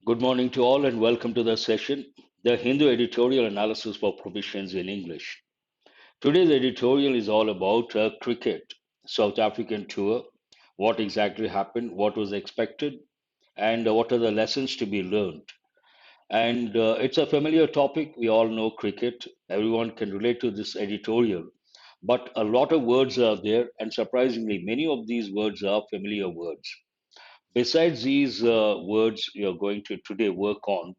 Good morning to all and welcome to the session, the Hindu Editorial Analysis for Proficiency in English. Today's editorial is all about cricket, South African tour, what exactly happened, what was expected, and what are the lessons to be learned. And it's a familiar topic. We all know cricket. Everyone can relate to this editorial. But a lot of words are there, and surprisingly, many of these words are familiar words. Besides these words, we are going to today work on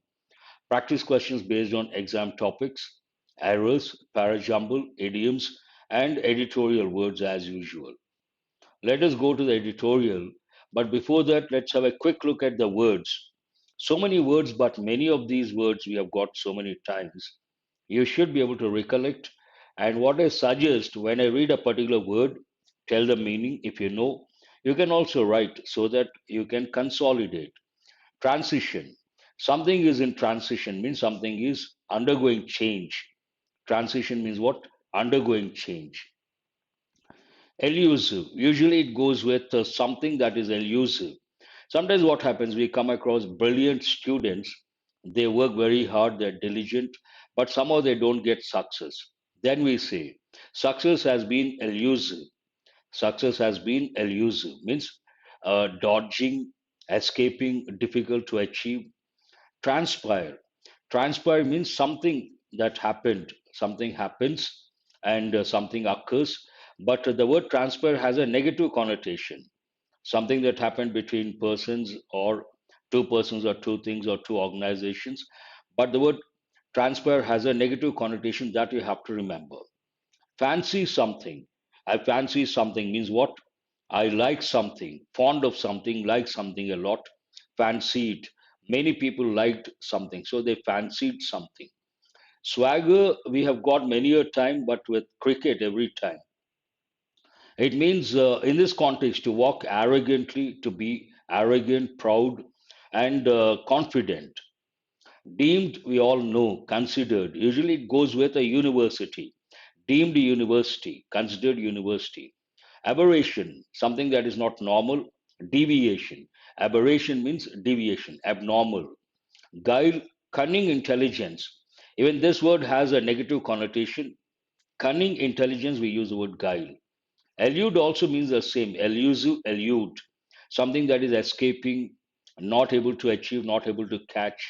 practice questions based on exam topics, errors, para-jumble, idioms, and editorial words as usual. Let us go to the editorial, but before that, let's have a quick look at the words. So many words, but many of these words we have got so many times. You should be able to recollect. And what I suggest when I read a particular word, tell the meaning if you know. You can also write so that you can consolidate. Transition. Something is in transition means something is undergoing change. Transition means what? Undergoing change. Elusive. Usually it goes with something that is elusive. Sometimes what happens, we come across brilliant students, they work very hard, they're diligent, but somehow they don't get success. Then we say, success has been elusive. Success has been elusive, means dodging, escaping, difficult to achieve. Transpire. Transpire means something that happened, something happens, and something occurs. But the word transpire has a negative connotation. Something that happened between persons or two persons or two things or two organizations. But the word transpire has a negative connotation that you have to remember. Fancy something. I fancy something means what? I like something, fond of something, like something a lot, fancied. Many people liked something, so they fancied something. Swagger, we have got many a time, but with cricket every time. It means, in this context, to walk arrogantly, to be arrogant, proud, and confident. Deemed, we all know, considered. Usually it goes with a university. Deemed university, considered university. Aberration, something that is not normal. Deviation. Aberration means deviation, abnormal. Guile, cunning intelligence. Even this word has a negative connotation. Cunning intelligence, we use the word guile. Elude also means the same. Elusive, elude. Something that is escaping, not able to achieve, not able to catch.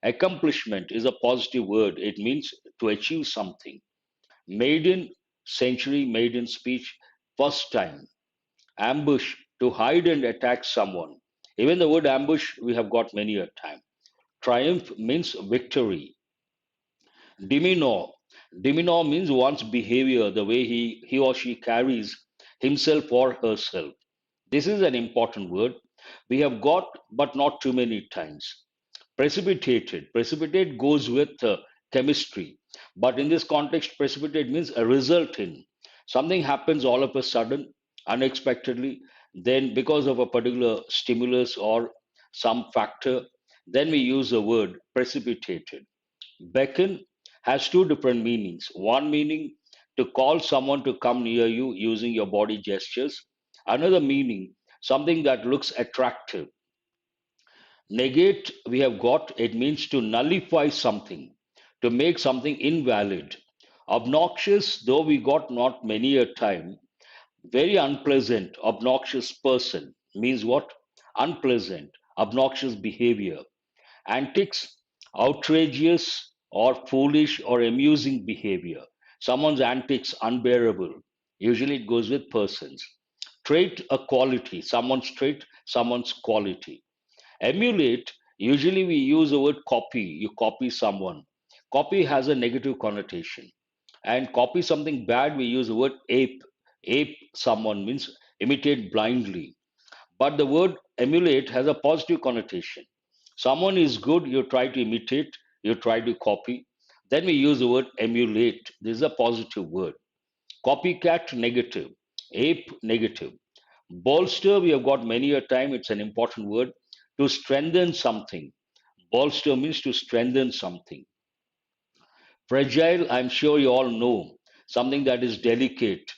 Accomplishment is a positive word. It means to achieve something. Maiden century, maiden speech, first time. Ambush, to hide and attack someone. Even the word ambush, we have got many a time. Triumph means victory. Demeanor. Demeanor means one's behavior, the way he or she carries himself or herself. This is an important word. We have got, but not too many times. Precipitated. Precipitate goes with chemistry. But in this context, precipitate means a result in. Something happens all of a sudden, unexpectedly, then because of a particular stimulus or some factor, then we use the word precipitated. Beckon has two different meanings. One meaning to call someone to come near you using your body gestures. Another meaning, something that looks attractive. Negate, we have got, it means to nullify something, to make something invalid. Obnoxious, though we got not many a time, very unpleasant, obnoxious person means what? Unpleasant, obnoxious behavior. Antics, outrageous or foolish or amusing behavior. Someone's antics unbearable. Usually it goes with persons. Trait, a quality. Someone's trait, someone's quality. Emulate, usually we use the word copy. You copy someone. Copy has a negative connotation. And copy something bad, we use the word ape. Ape someone means imitate blindly. But the word emulate has a positive connotation. Someone is good, you try to imitate, you try to copy. Then we use the word emulate. This is a positive word. Copycat, negative. Ape, negative. Bolster, we have got many a time, it's an important word. To strengthen something. Bolster means to strengthen something. Fragile, I'm sure you all know, something that is delicate.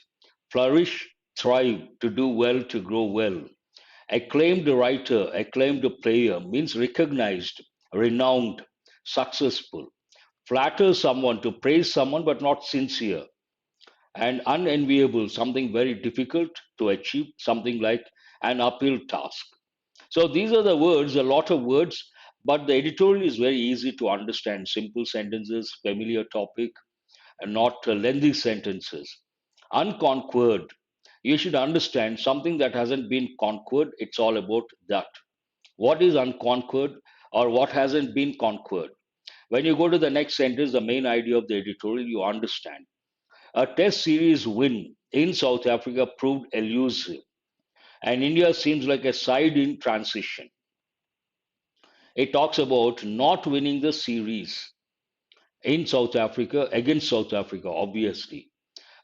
Flourish, thrive, to do well, to grow well. Acclaimed writer, acclaimed player means recognized, renowned, successful. Flatter someone, to praise someone but not sincere. And unenviable, something very difficult to achieve, something like an uphill task. So these are the words, a lot of words, but the editorial is very easy to understand. Simple sentences, familiar topic, and not lengthy sentences. Unconquered. You should understand something that hasn't been conquered. It's all about that. What is unconquered or what hasn't been conquered? When you go to the next sentence, the main idea of the editorial, you understand. A test series win in South Africa proved elusive, and India seems like a side in transition. It talks about not winning the series in South Africa against South Africa, obviously.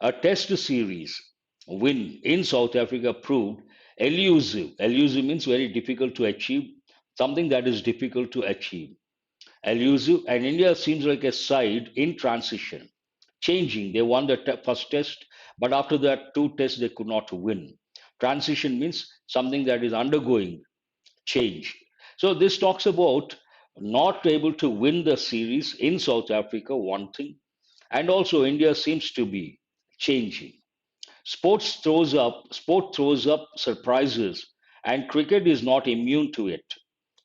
A test series win in South Africa proved elusive. Elusive means very difficult to achieve, something that is difficult to achieve. Elusive, and India seems like a side in transition, changing. They won the first test, but after that, two tests they could not win. Transition means something that is undergoing change. So this talks about not able to win the series in South Africa, one thing, and also India seems to be changing. Sport throws up surprises, and cricket is not immune to it.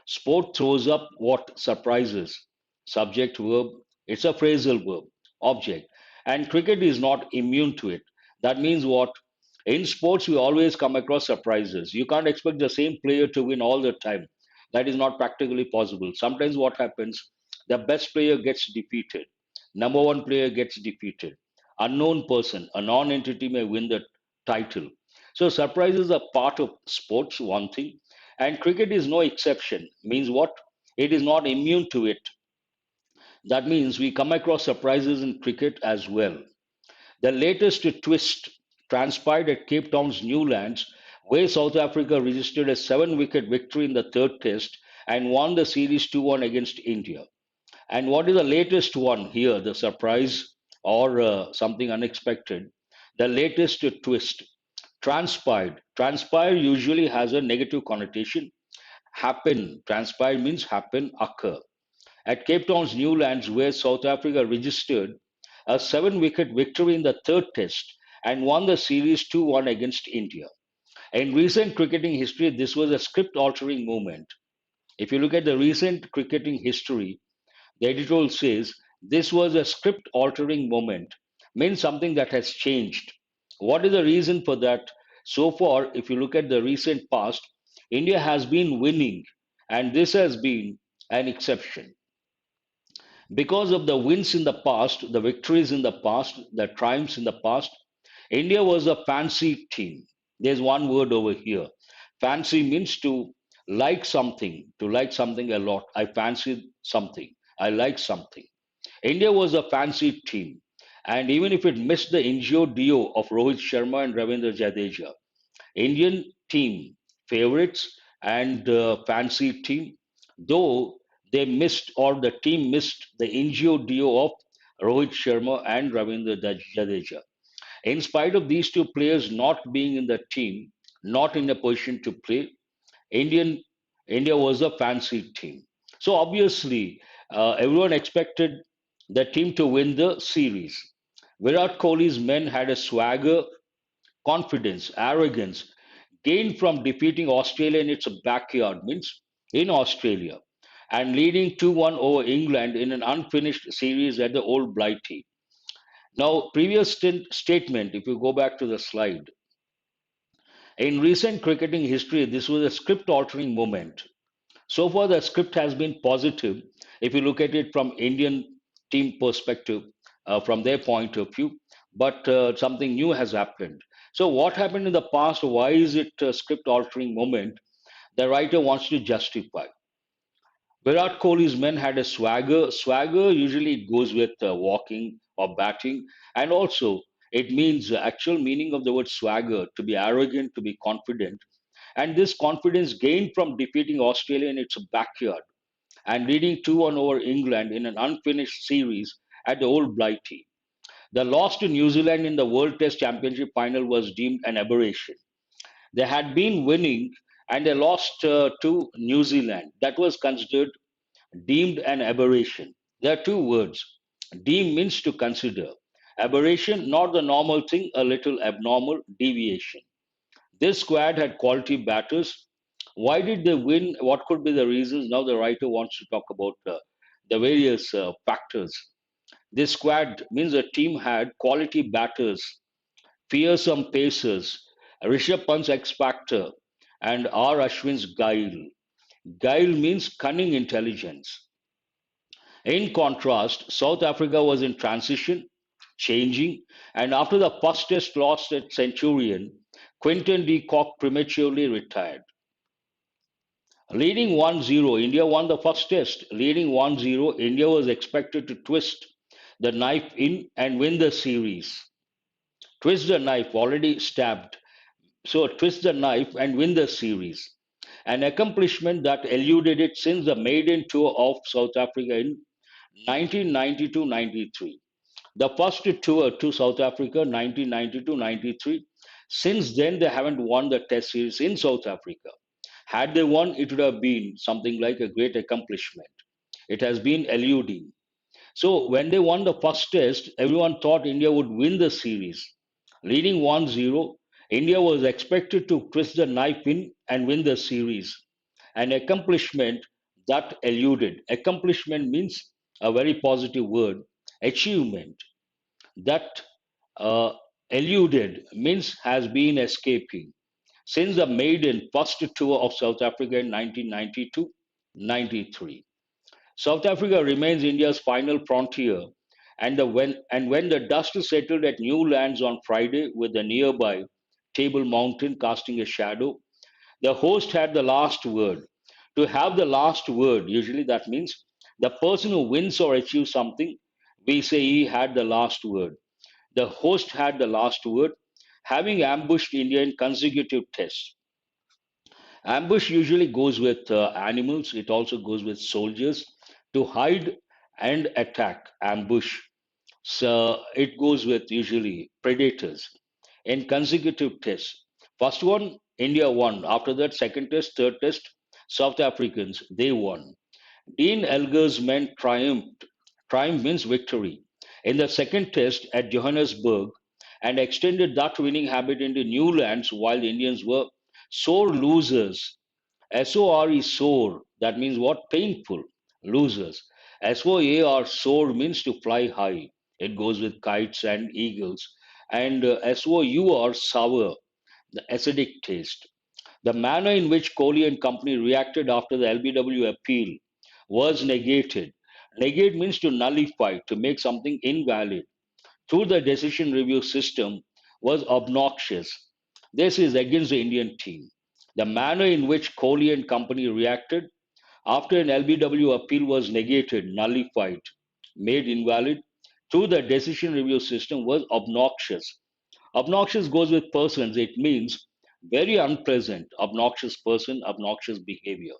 Sport throws up what surprises. Subject verb, it's a phrasal verb, object. And cricket is not immune to it. That means what? In sports, we always come across surprises. You can't expect the same player to win all the time. That is not practically possible. Sometimes what happens? The best player gets defeated. Number one player gets defeated. Unknown person, a non entity may win the title. So surprises are part of sports, one thing. And cricket is no exception. Means what? It is not immune to it. That means we come across surprises in cricket as well. The latest twist transpired at Cape Town's Newlands, where South Africa registered a 7 wicket victory in the third test and won the series 2-1 against India. And what is the latest one here? The surprise or something unexpected? The latest twist transpired. Transpire usually has a negative connotation. Happen, transpire means happen, occur. At Cape Town's Newlands, where South Africa registered a 7 wicket victory in the third test and won the series 2-1 against India. In recent cricketing history, this was a script altering moment. If you look at the recent cricketing history, the editorial says this was a script altering moment, means something that has changed. What is the reason for that? So far, if you look at the recent past, India has been winning, and this has been an exception. Because of the wins in the past, the victories in the past, the triumphs in the past, India was a fancy team. There's one word over here. Fancy means to like something a lot. I fancied something. I like something. India was a fancy team. And even if it missed the injured duo of Rohit Sharma and Ravindra Jadeja, Indian team favorites and fancy team, though they missed or the team missed the injured duo of Rohit Sharma and Ravindra Jadeja. In spite of these two players not being in the team, not in a position to play, Indian India was a fancy team. So obviously, everyone expected the team to win the series. Virat Kohli's men had a swagger, confidence, arrogance gained from defeating Australia in its backyard, means in Australia, and leading 2-1 over England in an unfinished series at the Old Blighty. Now, previous statement, if you go back to the slide, in recent cricketing history, this was a script altering moment. So far, the script has been positive if you look at it from Indian team perspective, from their point of view, but something new has happened. So, what happened in the past? Why is it a script altering moment? The writer wants to justify. Virat Kohli's men had a swagger. Swagger usually goes with walking or batting, and also it means the actual meaning of the word swagger to be arrogant, to be confident, and this confidence gained from defeating Australia in its backyard and leading 2-1 over England in an unfinished series at the Old Blighty. The loss to New Zealand in the World Test Championship final was deemed an aberration. They had been winning, and they lost to New Zealand. That was considered deemed an aberration. There are two words. Deem means to consider. Aberration, not the normal thing, a little abnormal deviation. This squad had quality batters. Why did they win? What could be the reasons? Now the writer wants to talk about the various factors. This squad means the team had quality batters, fearsome pacers, Rishabh Pant's X Factor, and R. Ashwin's guile. Guile means cunning intelligence. In contrast, South Africa was in transition, changing, and after the first test lost at Centurion, Quinton de Kock prematurely retired. Leading 1-0, India won the first test. Leading 1-0, India was expected to twist the knife in and win the series. Twist the knife, already stabbed. So twist the knife and win the series. An accomplishment that eluded it since the maiden tour of South Africa in 1992-93. The first tour to South Africa, 1992-93. Since then, they haven't won the Test series in South Africa. Had they won, it would have been something like a great accomplishment. It has been eluding. So when they won the first test, everyone thought India would win the series. Leading 1-0, India was expected to twist the knife in and win the series. An accomplishment that eluded. Accomplishment means a very positive word. Achievement that uh, eluded means has been escaping. Since the maiden first tour of South Africa in 1992-93. South Africa remains India's final frontier, and when the dust settled at new lands on Friday with the nearby Table Mountain casting a shadow, the host had the last word. To have the last word, usually that means the person who wins or achieves something, we say he had the last word. The host had the last word, having ambushed India in consecutive tests. Ambush usually goes with animals, it also goes with soldiers to hide and attack. Ambush. So it goes with usually predators in consecutive tests. First one, India won. After that, second test, third test, South Africans, they won. Dean Elgar's men triumphed. Triumph means victory. In the second test at Johannesburg and extended that winning habit into new lands while the Indians were sore losers. SORE sore, that means what? Painful. Losers. SOAR soar means to fly high. It goes with kites and eagles. And SOUR sour, the acidic taste. The manner in which Kohli and company reacted after the LBW appeal was negated. Negate means to nullify, to make something invalid. Through the decision review system was obnoxious. This is against the Indian team. The manner in which Kohli and company reacted after an LBW appeal was negated, nullified, made invalid through the decision review system was obnoxious. Obnoxious goes with persons. It means very unpleasant, obnoxious person, obnoxious behavior.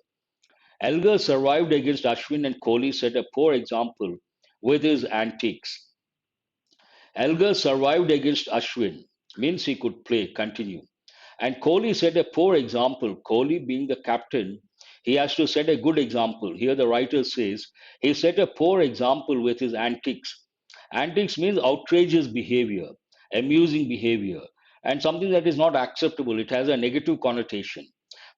Elgar survived against Ashwin and Kohli set a poor example with his antics. Elgar survived against Ashwin, means he could play, continue. And Kohli set a poor example. Kohli, being the captain, he has to set a good example. Here the writer says he set a poor example with his antics. Antics means outrageous behavior, amusing behavior, and something that is not acceptable. It has a negative connotation.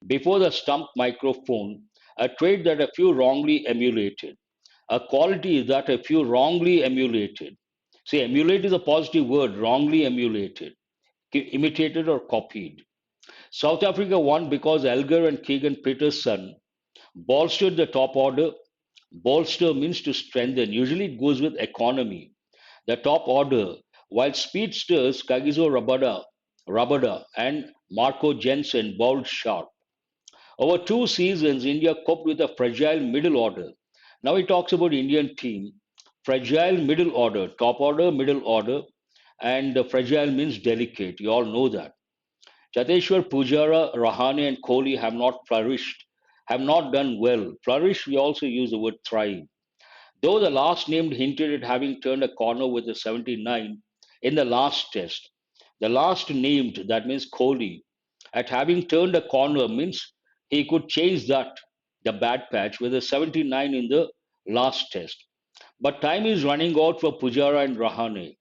Before the stump microphone, a trait that a few wrongly emulated. A quality that a few wrongly emulated. See, emulate is a positive word, wrongly emulated, imitated or copied. South Africa won because Elgar and Keegan Peterson bolstered the top order. Bolster means to strengthen. Usually it goes with economy. The top order, while speedsters Kagiso Rabada and Marco Jensen bowled sharp. Over 2 seasons, India coped with a fragile middle order. Now he talks about Indian team. Fragile middle order, top order, middle order, and fragile means delicate. You all know that. Chateshwar, Pujara, Rahane, and Kohli have not flourished, have not done well. Flourish, we also use the word thrive. Though the last named hinted at having turned a corner with a 79 in the last test. The last named, that means Kohli, at having turned a corner means he could change that, the bad patch, with a 79 in the last test. But time is running out for Pujara and Rahane,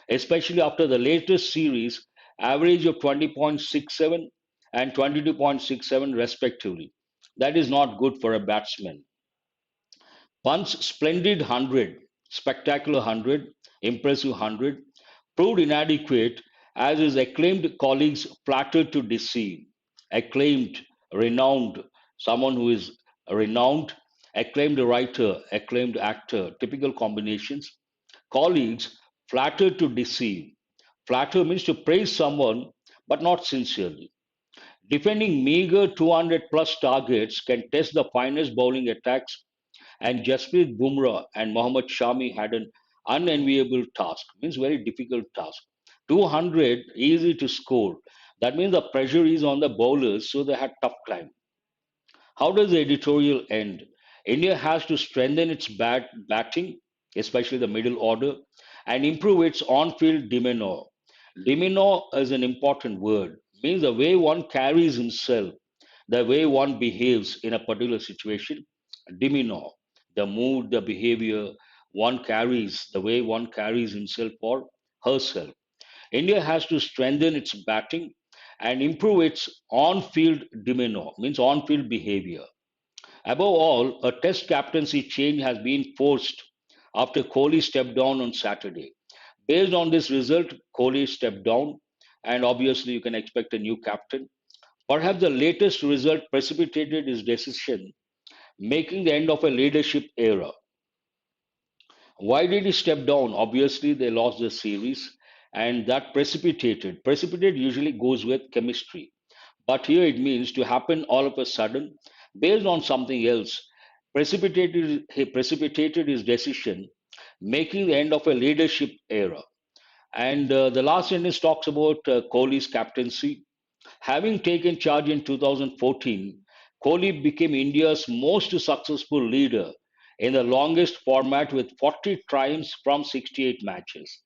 especially after the latest series, average of 20.67 and 22.67 respectively. That is not good for a batsman. Punt's splendid 100, spectacular 100, impressive 100, proved inadequate as his acclaimed colleagues flattered to deceive. Acclaimed, renowned, someone who is renowned, acclaimed writer, acclaimed actor, typical combinations. Colleagues flattered to deceive. Flatter means to praise someone, but not sincerely. Defending meager 200 plus targets can test the finest bowling attacks, and Jasprit Bumrah and Mohammad Shami had an unenviable task, means very difficult task. 200 easy to score. That means the pressure is on the bowlers, so they had tough climb. How does the editorial end? India has to strengthen its batting, especially the middle order, and improve its on-field demeanor. Demeanor is an important word. Means the way one carries himself, the way one behaves in a particular situation. Demeanor, the mood, the behavior one carries, the way one carries himself or herself. India has to strengthen its batting and improve its on-field demeanor, means on-field behavior. Above all, a test captaincy change has been forced after Kohli stepped down on Saturday. Based on this result, Kohli stepped down, and obviously you can expect a new captain. Perhaps the latest result precipitated his decision, making the end of a leadership era. Why did he step down? Obviously, they lost the series, and that precipitated. Precipitate usually goes with chemistry, but here it means to happen all of a sudden, based on something else. He precipitated his decision, making the end of a leadership era. And the last sentence talks about Kohli's captaincy. Having taken charge in 2014, Kohli became India's most successful leader in the longest format with 40 triumphs from 68 matches.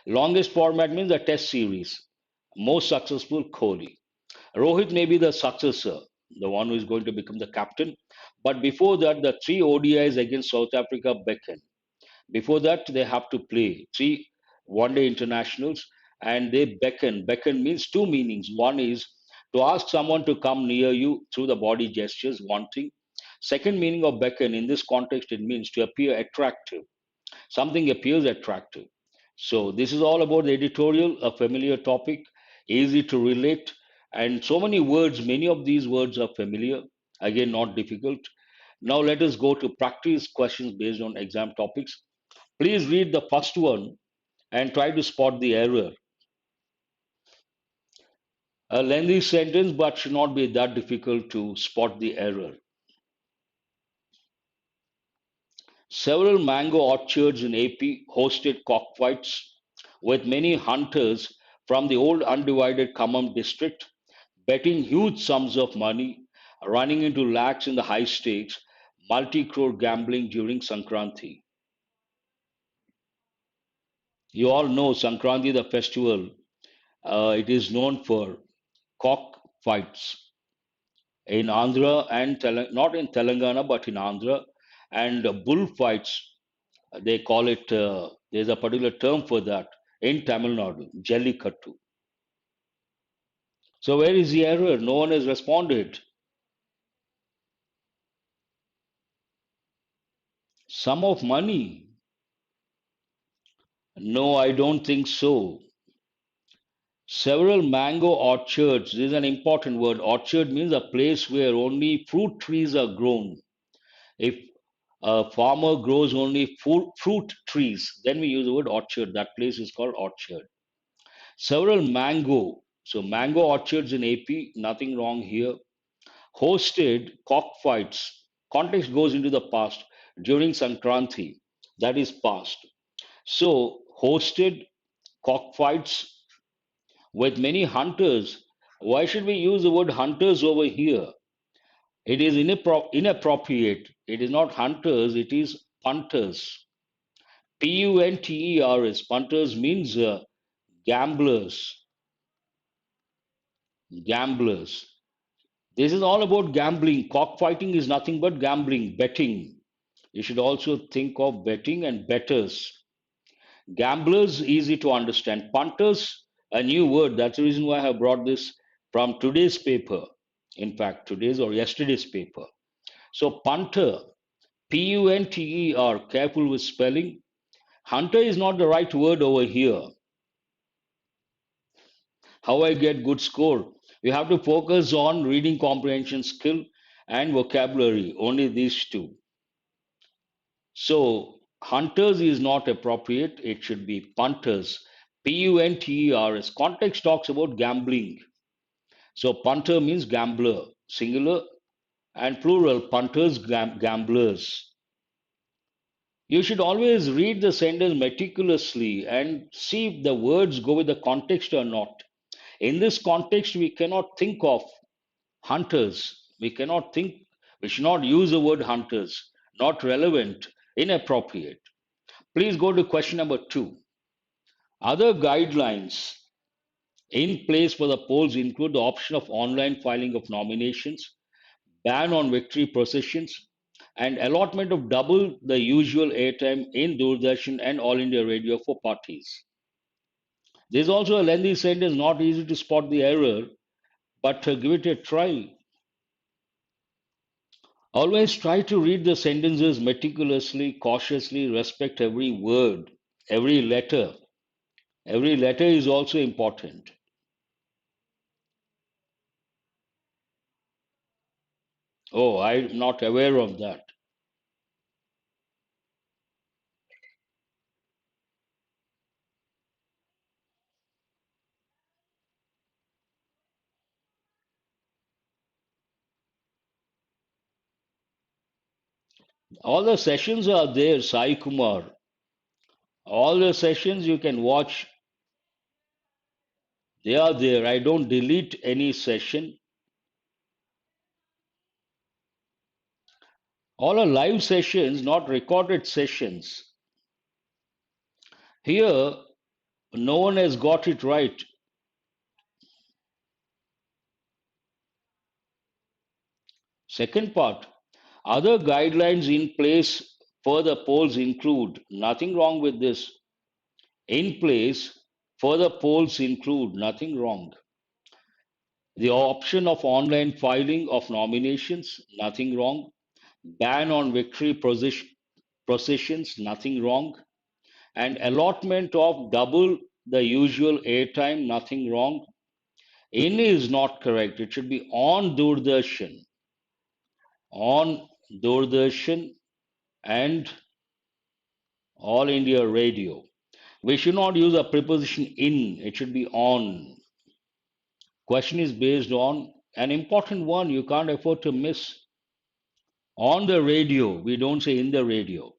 Longest format means the test series. Most successful, Kohli. Rohit may be the successor, the one who is going to become the captain. But before that, the three ODIs against South Africa beckon. Before that, they have to play three one day internationals and they beckon. Beckon means two meanings. One is to ask someone to come near you through the body gestures, one thing. Second meaning of beckon in this context, it means to appear attractive. Something appears attractive. So, this is all about the editorial, a familiar topic, easy to relate, and so many words, many of these words are familiar, again, not difficult. Now, let us go to practice questions based on exam topics. Please read the first one and try to spot the error. A lengthy sentence, but should not be that difficult to spot the error. Several mango orchards in AP hosted cockfights with many hunters from the old undivided Khammam district betting huge sums of money, running into lakhs in the high stakes, multi-crore gambling during Sankranti. You all know Sankranti, the festival, it is known for cock fights in Andhra and not in Telangana, but in Andhra, and bullfights. They call it. There's a particular term for that in Tamil Nadu, Jallikattu. So where is the error? No one has responded. Sum of money? No, I don't think so. Several mango orchards. This is an important word. Orchard means a place where only fruit trees are grown. If a farmer grows only fruit trees, then we use the word orchard. That place is called orchard. Several mango. So mango orchards in AP, nothing wrong here. Hosted cockfights. Context goes into the past during Sankranti. That is past. So hosted cockfights with many hunters. Why should we use the word hunters over here? It is inappropriate. It is not hunters, it is punters. Punters. Punters means gamblers. Gamblers. This is all about gambling. Cockfighting is nothing but gambling, betting. You should also think of betting and betters. Gamblers, easy to understand. Punters, a new word. That's the reason why I have brought this from today's paper. In fact, today's or yesterday's paper. So, punter, Punter, careful with spelling. Hunter is not the right word over here. How I get good score? You have to focus on reading comprehension skill and vocabulary, only these two. So, hunters is not appropriate, it should be punters. Punters. Context talks about gambling. So, punter means gambler, singular, and plural, punters, gamblers. You should always read the sentence meticulously and see if the words go with the context or not. In this context, we cannot think of hunters. We should not use the word hunters. Not relevant, inappropriate. Please go to question number 2. Other guidelines in place for the polls include the option of online filing of nominations, ban on victory processions, and allotment of double the usual airtime in Doordarshan and All India Radio for parties. There is also a lengthy sentence, not easy to spot the error, but give it a try. Always try to read the sentences meticulously, cautiously, respect every word, every letter. Every letter is also important. Oh, I'm not aware of that. All the sessions are there, Sai Kumar. All the sessions you can watch, they are there. I don't delete any session. All are live sessions, not recorded sessions. Here, no one has got it right. Second part, other guidelines in place for the polls include, nothing wrong with this. In place, further polls include, nothing wrong. The option of online filing of nominations, nothing wrong. Ban on victory processions, nothing wrong. And allotment of double the usual airtime, nothing wrong. In is not correct. It should be on Doordarshan. On Doordarshan and All India Radio. We should not use a preposition in. It should be on. Question is based on an important one you can't afford to miss. On the radio, we don't say in the radio.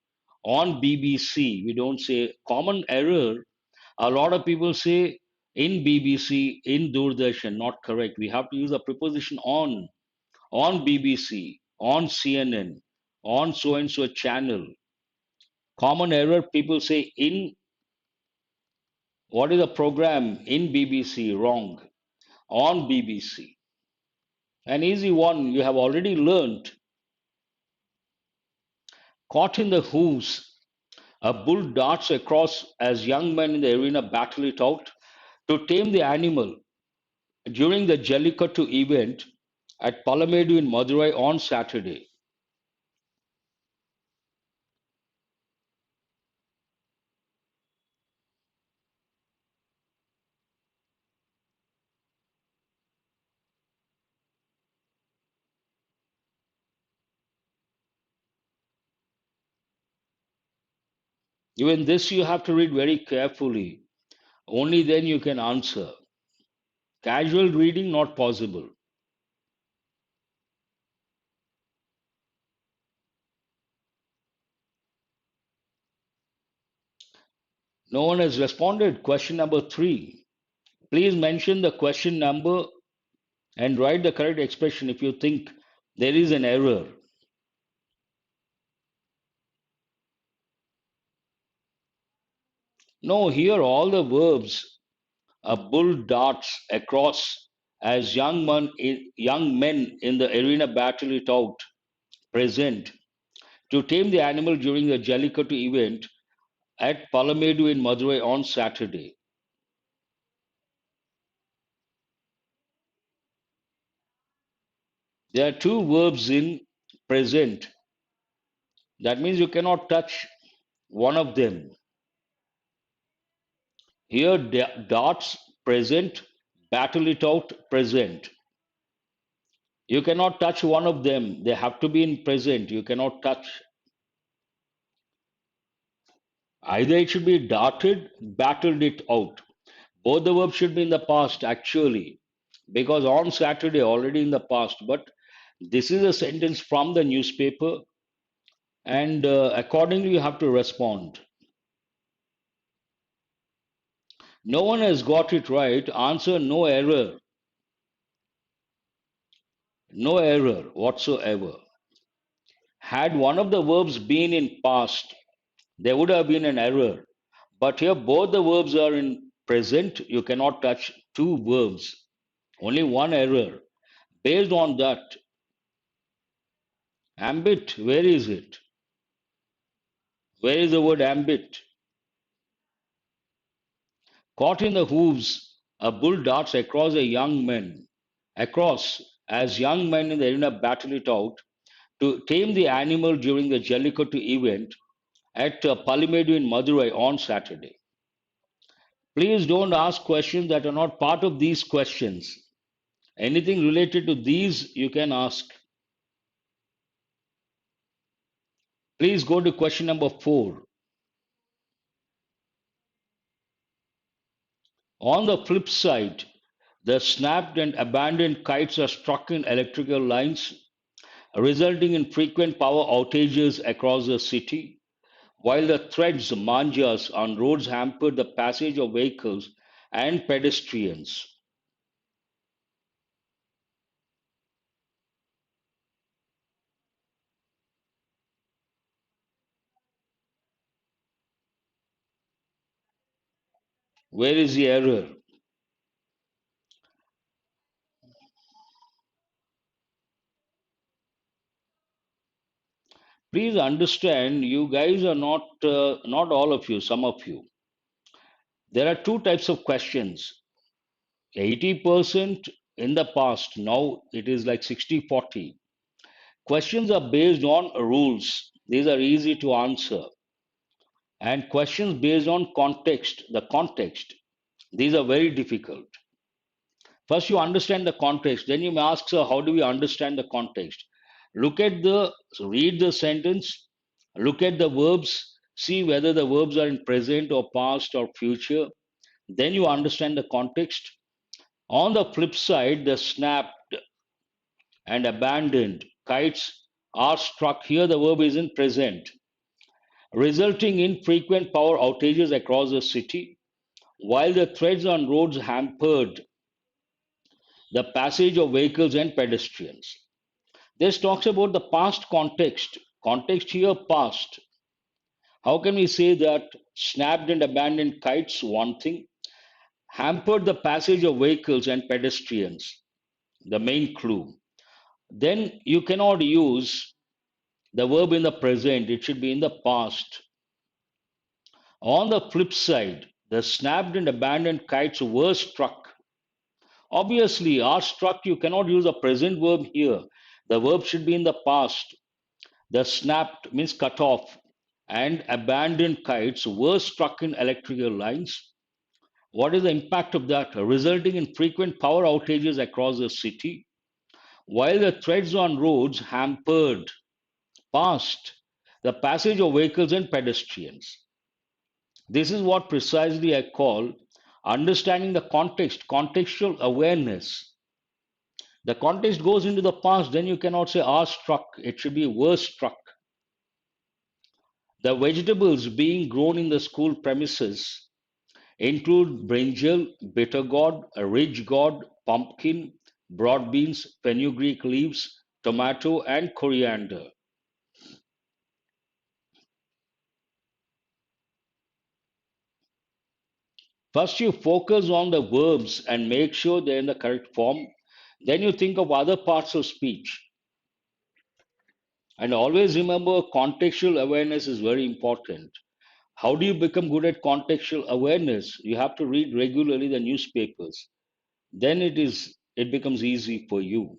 On BBC, we don't say common error. A lot of people say in BBC, in Doordarshan, not correct. We have to use a preposition on BBC, on CNN, on so and so channel. Common error, people say in what is the program in BBC, wrong. On BBC. An easy one you have already learned. Caught in the hooves, a bull darts across as young men in the arena battle it out to tame the animal during the Jallikattu event at Palamadu in Madurai on Saturday. Even this you have to read very carefully. Only then you can answer. Casual reading not possible. No one has responded. Question number 3. Please mention the question number and write the correct expression if you think there is an error. No, here all the verbs. A bull darts across As young men in the arena battle it out, present. To tame the animal during the Jallikattu event at Palamedu in Madurai on Saturday. There are two verbs in present. That means you cannot touch one of them. Here, darts, present, battle it out, present. You cannot touch one of them. They have to be in present. You cannot touch. Either it should be darted, battled it out. Both the verbs should be in the past, actually, because on Saturday, already in the past. But this is a sentence from the newspaper, and accordingly, you have to respond. No one has got it right. Answer no error. No error whatsoever. Had one of the verbs been in past, there would have been an error. But here both the verbs are in present. You cannot touch two verbs. Only one error. Based on that, ambit, where is it? Where is the word ambit? Caught in the hooves, a bull darts across a young man. Across, as young men in the arena battle it out to tame the animal during the Jallikattu event at Palimedu in Madurai on Saturday. Please don't ask questions that are not part of these questions. Anything related to these you can ask. Please go to question number 4. On the flip side, the snapped and abandoned kites are struck in electrical lines, resulting in frequent power outages across the city, while the threads, manjas, on roads hampered the passage of vehicles and pedestrians. Where is the error? Please understand, you guys are not all of you, some of you. There are two types of questions. 80% in the past, now it is like 60-40. Questions are based on rules. These are easy to answer. And questions based on context, the context. These are very difficult. First, you understand the context. Then you may ask, sir, how do we understand the context? Read the sentence, look at the verbs, see whether the verbs are in present or past or future. Then you understand the context. On the flip side, the snapped and abandoned kites are struck. Here, the verb is in present, resulting in frequent power outages across the city, while the threads on roads hampered the passage of vehicles and pedestrians. This talks about the past context. Context here, past. How can we say that snapped and abandoned kites, one thing, hampered the passage of vehicles and pedestrians, the main clue? Then you cannot use the verb in the present, it should be in the past. On the flip side, the snapped and abandoned kites were struck. Obviously, are struck, you cannot use a present verb here. The verb should be in the past. The snapped means cut off and abandoned kites were struck in electrical lines. What is the impact of that? Resulting in frequent power outages across the city, while the threads on roads hampered past the passage of vehicles and pedestrians. This is what precisely I call understanding the context, contextual awareness. The context goes into the past, then you cannot say are struck, it should be were struck. The vegetables being grown in the school premises include brinjal, bitter gourd, ridge gourd, pumpkin, broad beans, fenugreek leaves, tomato, and coriander. First, you focus on the verbs and make sure they're in the correct form. Then you think of other parts of speech. And always remember, contextual awareness is very important. How do you become good at contextual awareness? You have to read regularly the newspapers. Then it becomes easy for you.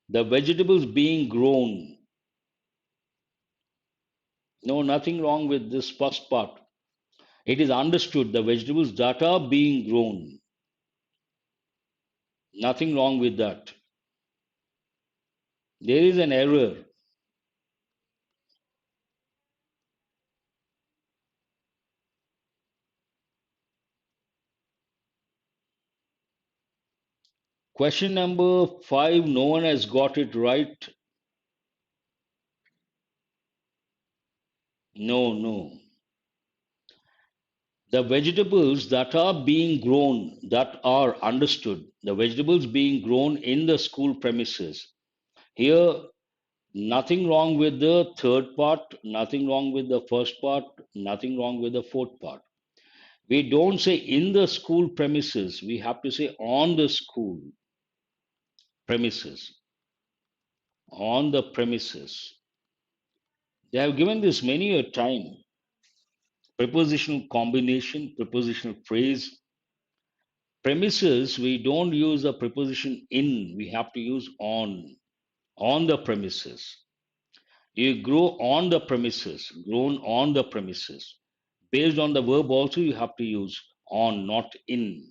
The vegetables being grown. No, nothing wrong with this first part. It is understood the vegetables that are being grown. Nothing wrong with that. There is an error. Question number 5, no one has got it right. No, no. The vegetables that are being grown, that are understood, the vegetables being grown in the school premises. Here, nothing wrong with the third part, nothing wrong with the first part, nothing wrong with the fourth part. We don't say in the school premises, we have to say on the school premises. On the premises. They have given this many a time. Prepositional combination, prepositional phrase. Premises, we don't use the preposition in, we have to use on the premises. You grow on the premises, grown on the premises. Based on the verb, also, you have to use on, not in.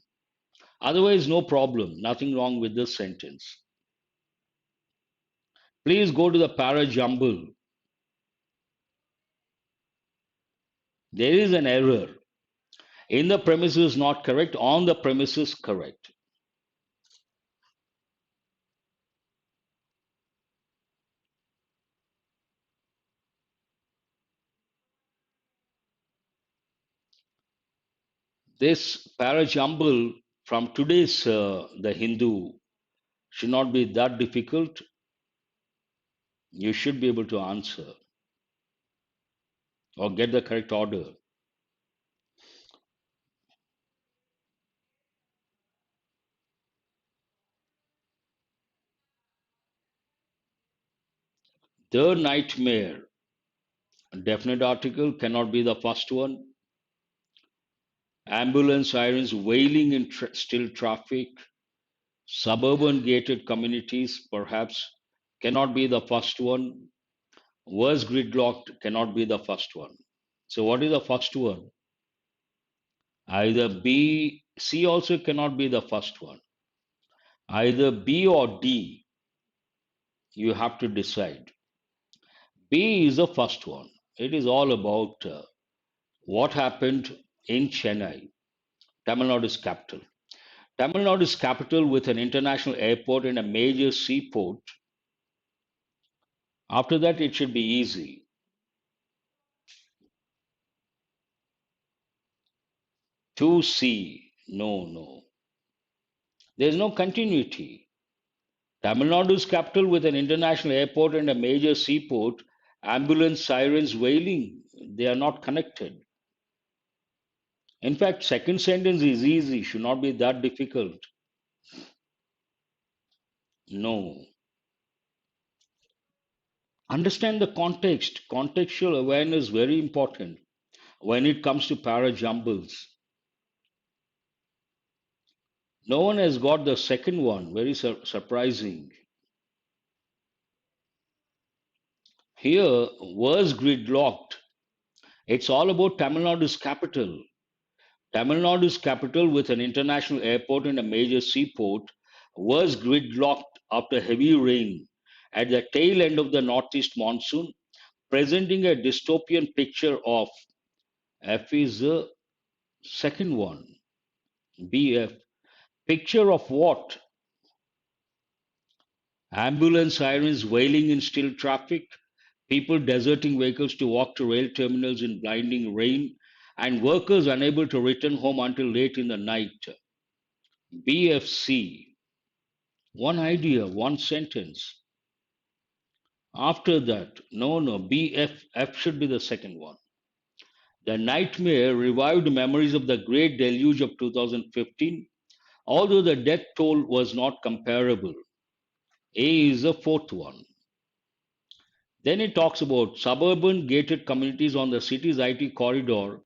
Otherwise, no problem, nothing wrong with this sentence. Please go to the para jumble. There is an error. In the premises, not correct, on the premises, correct. This para jumble from today's the Hindu should not be that difficult. You should be able to answer or get the correct order. The nightmare, definite article, cannot be the first one. Ambulance sirens wailing in still traffic. Suburban gated communities, perhaps, cannot be the first one. Was gridlocked cannot be the first one. So, what is the first one? Either B, C also cannot be the first one. Either B or D, you have to decide. B is the first one. It is all about what happened in Chennai. Tamil Nadu's capital. Tamil Nadu's capital with an international airport and a major seaport. After that, it should be easy. To C, no, no. There's no continuity. Tamil Nadu's capital with an international airport and a major seaport, ambulance sirens wailing, they are not connected. In fact, second sentence is easy, should not be that difficult. No. Understand the context. Contextual awareness is very important when it comes to para jumbles. No one has got the second one, very surprising. Here, was gridlocked. It's all about Tamil Nadu's capital. Tamil Nadu's capital, with an international airport and a major seaport, was gridlocked after heavy rain at the tail end of the northeast monsoon, presenting a dystopian picture of F is the second one. BF. Picture of what? Ambulance sirens wailing in still traffic, people deserting vehicles to walk to rail terminals in blinding rain, and workers unable to return home until late in the night. BFC. One idea, one sentence. After that, no, BF, F should be the second one. The nightmare revived memories of the great deluge of 2015, although the death toll was not comparable. A is the fourth one. Then it talks about suburban gated communities on the city's IT corridor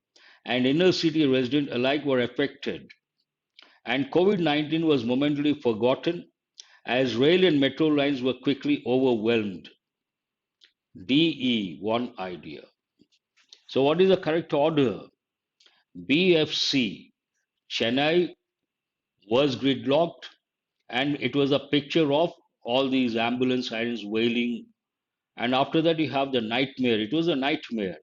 and inner city residents alike were affected, and COVID 19 was momentarily forgotten as rail and metro lines were quickly overwhelmed. DE, one idea. So, what is the correct order? BFC, Chennai was gridlocked, and it was a picture of all these ambulance sirens wailing. And after that, you have the nightmare. It was a nightmare.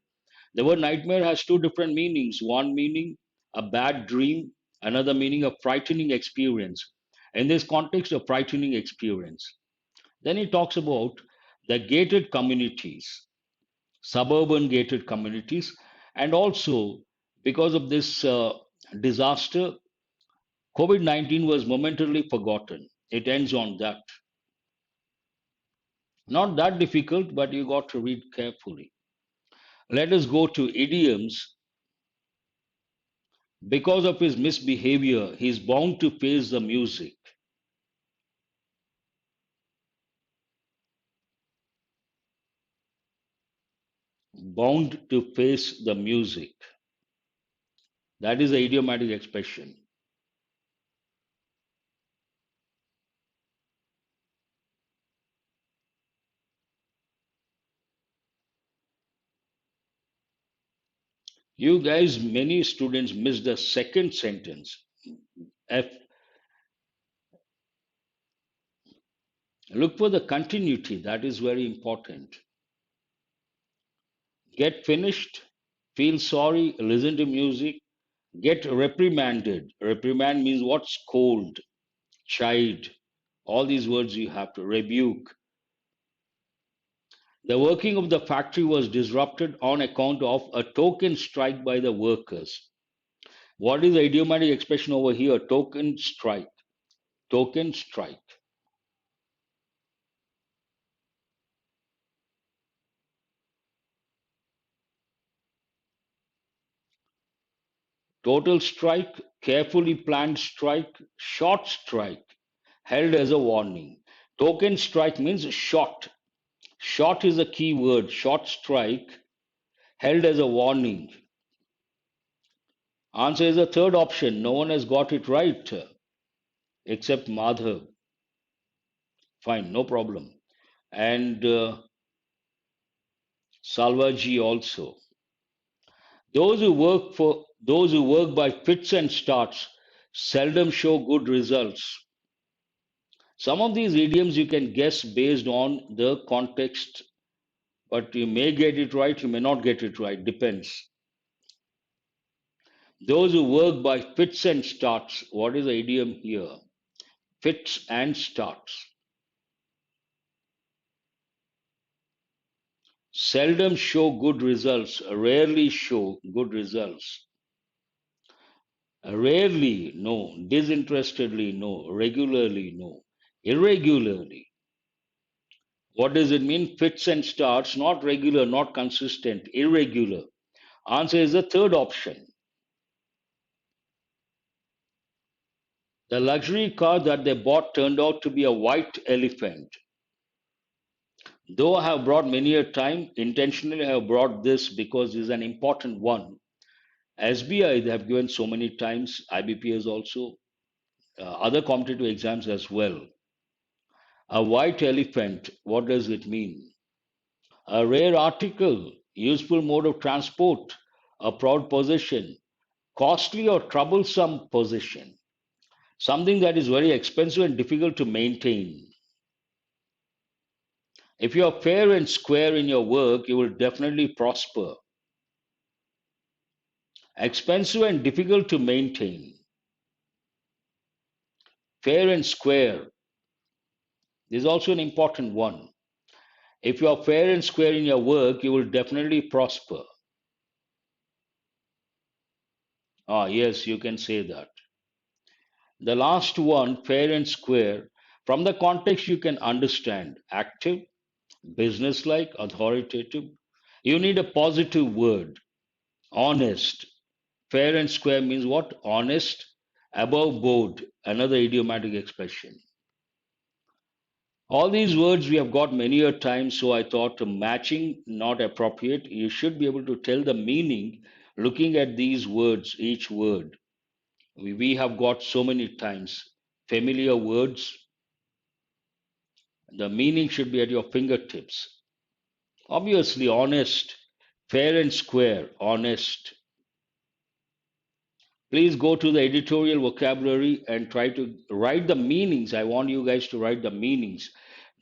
The word nightmare has two different meanings. One meaning, a bad dream, another meaning, a frightening experience. In this context, a frightening experience. Then he talks about the gated communities, suburban gated communities, and also because of this disaster, COVID 19 was momentarily forgotten. It ends on that. Not that difficult, but you got to read carefully. Let us go to idioms. Because of his misbehavior, he is bound to face the music. Bound to face the music. That is the idiomatic expression. You guys, many students miss the second sentence. F. Look for the continuity. That is very important. Get finished, feel sorry, listen to music, get reprimanded. Reprimand means what? Scold, chide. All these words you have to rebuke. The working of the factory was disrupted on account of a token strike by the workers. What is the idiomatic expression over here? Token strike. Token strike. Total strike, carefully planned strike, short strike, held as a warning. Token strike means short. Short is a key word. Short strike, held as a warning. Answer is the third option. No one has got it right except Madhav. Fine, no problem. And Salvaji also. Those who work by fits and starts seldom show good results. Some of these idioms you can guess based on the context, but you may get it right, you may not get it right, depends. Those who work by fits and starts, what is the idiom here? Fits and starts. Seldom show good results, rarely show good results. Rarely, no. Disinterestedly, no. Regularly, no. Irregularly. What does it mean? Fits and starts, not regular, not consistent, irregular. Answer is the third option. The luxury car that they bought turned out to be a white elephant. Though I have brought many a time, intentionally I have brought this because this is an important one. SBI they have given so many times, IBPS also, other competitive exams as well. A white elephant, what does it mean? A rare article, useful mode of transport, a proud possession, costly or troublesome possession, something that is very expensive and difficult to maintain. If you are fair and square in your work, you will definitely prosper. Expensive and difficult to maintain. Fair and square is also an important one. If you are fair and square in your work, you will definitely prosper. Ah, yes, you can say that. The last one, fair and square, from the context you can understand active, businesslike, authoritative. You need a positive word. Honest. Fair and square means what? Honest. Above board, another idiomatic expression. All these words we have got many a time, so I thought matching not appropriate. You should be able to tell the meaning looking at these words, each word. We have got so many times familiar words. The meaning should be at your fingertips. Obviously, honest, fair and square, honest. Please go to the editorial vocabulary and try to write the meanings. I want you guys to write the meanings,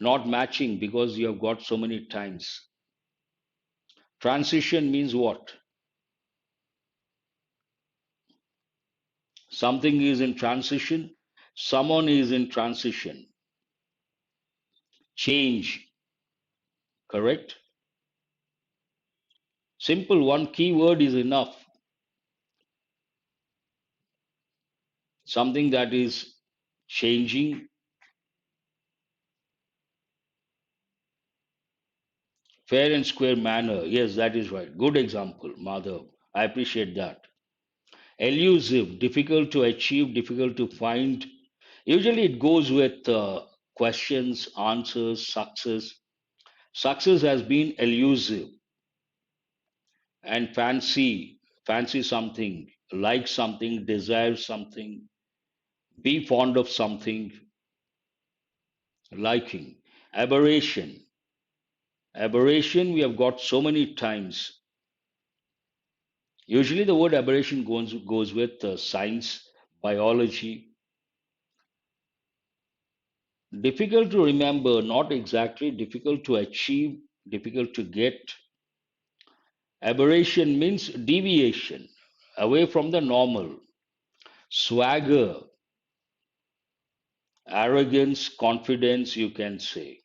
not matching because you have got so many times. Transition means what? Something is in transition, someone is in transition. Change, correct? Simple, one keyword is enough. Something that is changing. Fair and square manner. Yes, that is right. Good example, Madhav. I appreciate that. Elusive, difficult to achieve, difficult to find. Usually it goes with questions, answers, success. Success has been elusive. And fancy something, like something, desire something, be fond of something, liking. Aberration. Aberration, we have got so many times. Usually the word aberration goes with science, biology. Difficult to remember, not exactly, difficult to achieve, difficult to get. Aberration means deviation away from the normal. Swagger, arrogance, confidence, you can say,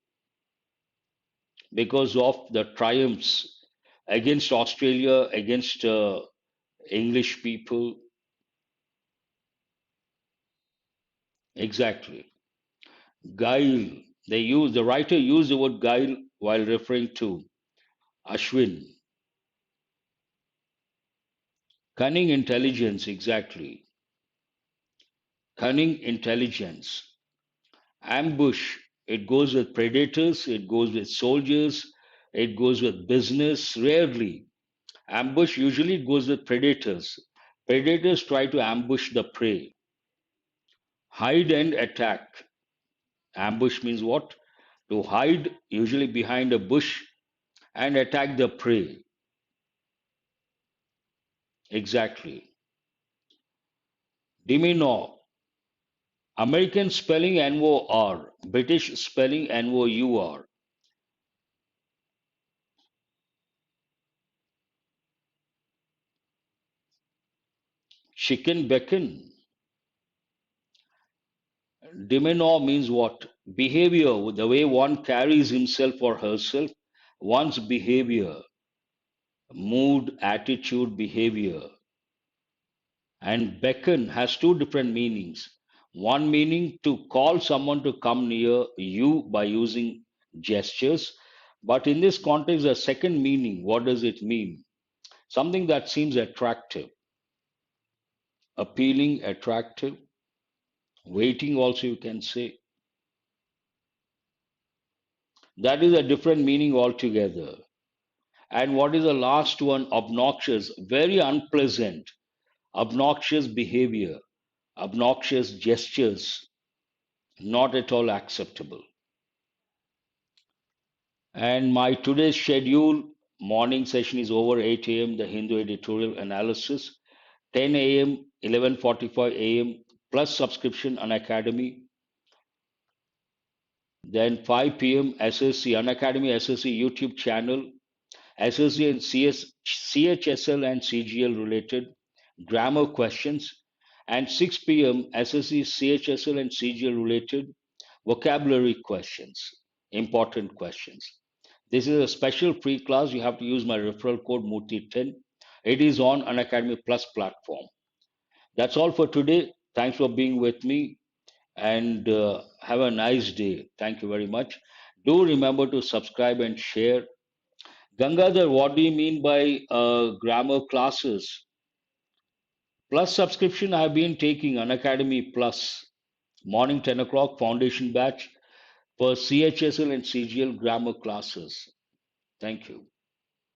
because of the triumphs against Australia, against English people. Exactly. Guile. The writer used the word guile while referring to Ashwin. Cunning intelligence, exactly. Cunning intelligence. Ambush. It goes with predators, it goes with soldiers, it goes with business, rarely. Ambush usually goes with predators. Predators try to ambush the prey. Hide and attack. Ambush means what? To hide, usually behind a bush, and attack the prey. Exactly. Demeanor. American spelling NOR, British spelling NOUR. Chicken bacon. Demeanor means what? Behavior, the way one carries himself or herself, one's behavior, mood, attitude, behavior. And beckon has two different meanings. One meaning to call someone to come near you by using gestures. But in this context, the second meaning, what does it mean? Something that seems attractive, appealing, attractive, waiting, also, you can say. That is a different meaning altogether. And what is the last one? Obnoxious, very unpleasant, obnoxious behavior, obnoxious gestures, not at all acceptable. And my today's schedule morning session is over 8 a.m. The Hindu Editorial Analysis, 10 a.m., 11:45 a.m. plus subscription on Academy. Then 5 p.m. SSC Unacademy SSC YouTube channel, SSC and CHSL and CGL related grammar questions, and 6 p.m. SSC, CHSL and CGL related vocabulary questions, important questions. This is a special free class. You have to use my referral code Murthy10. It is on Unacademy Plus platform. That's all for today. Thanks for being with me and have a nice day. Thank you very much. Do remember to subscribe and share. Gangadhar, what do you mean by grammar classes? Plus subscription, I've been taking Unacademy Plus, morning 10 o'clock foundation batch for CHSL and CGL grammar classes. Thank you.